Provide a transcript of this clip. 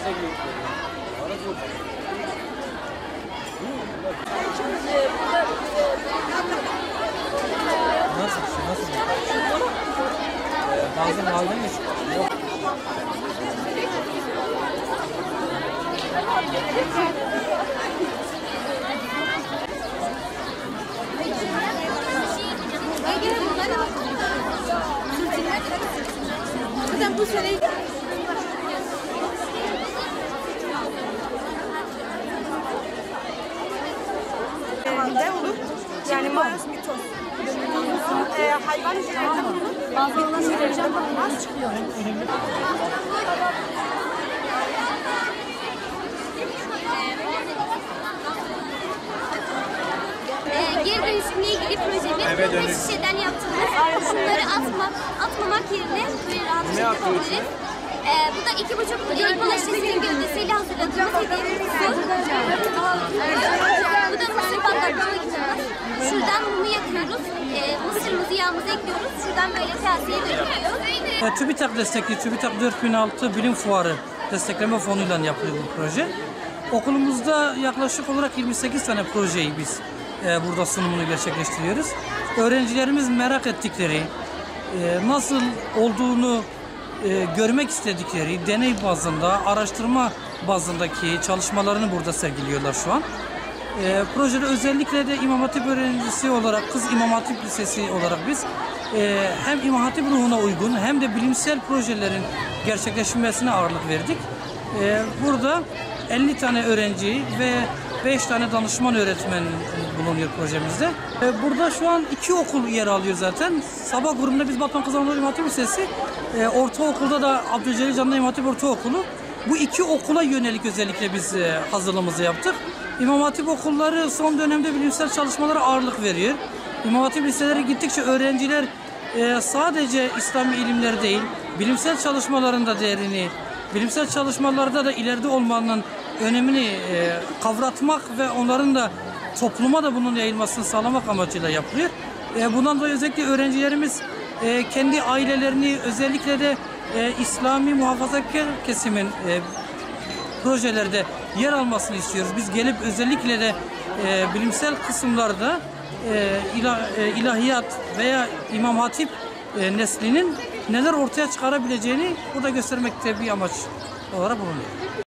Nasıl? Bazen aldın mı? Zaten bu sene olur. Yani Mars mitos. Hayvan hücrelerinde bulunur. Bazı hücrelerinde bulunmaz çıkıyor. Geri dönüşümle ilgili projemiz şişeden yaptığımız şunları atmamak yerine böyle rahat bir şekilde kullanırız. Bu da 2,5 elma şişesinin gövdesiyle hazırladığımız hediyemiz su. Bu da mısır patlatma makinemiz. Şuradan mumu yakıyoruz. Mısırımızı yağımızı ekliyoruz. Şuradan böyle kaseye döküyoruz. TÜBİTAK destekli TÜBİTAK 4006 Bilim Fuarı destekleme fonuyla yapılıyor bu proje. Okulumuzda yaklaşık olarak 28 tane projeyi biz burada sunumunu gerçekleştiriyoruz. Öğrencilerimiz merak ettikleri, nasıl olduğunu görmek istedikleri deney bazında, araştırma bazındaki çalışmalarını burada sergiliyorlar şu an. Projede özellikle de İmam Hatip öğrencisi olarak, Kız İmam Hatip Lisesi olarak biz hem İmam Hatip ruhuna uygun hem de bilimsel projelerin gerçekleşmesine ağırlık verdik. Burada 50 tane öğrenci ve 5 tane danışman öğretmen bulunuyor projemizde. Burada şu an 2 okul yer alıyor zaten. Sabah grubunda biz Batman Kız İmam Hatip Lisesi, ortaokulda da Abdülcelil Canlı İmam Hatip Ortaokulu. Bu 2 okula yönelik özellikle biz hazırlığımızı yaptık. İmam Hatip okulları son dönemde bilimsel çalışmalara ağırlık veriyor. İmam Hatip liseleri gittikçe öğrenciler sadece İslami ilimler değil, bilimsel çalışmaların da değerini, bilimsel çalışmalarda da ileride olmanın önemini kavratmak ve onların da topluma da bunun yayılmasını sağlamak amacıyla yapılıyor. Bundan dolayı özellikle öğrencilerimiz kendi ailelerini, özellikle de İslami muhafazakar kesimin projelerde yer almasını istiyoruz. Biz gelip özellikle de bilimsel kısımlarda ilahiyat veya İmam Hatip neslinin neler ortaya çıkarabileceğini burada göstermekte bir amaç olarak bulunuyor.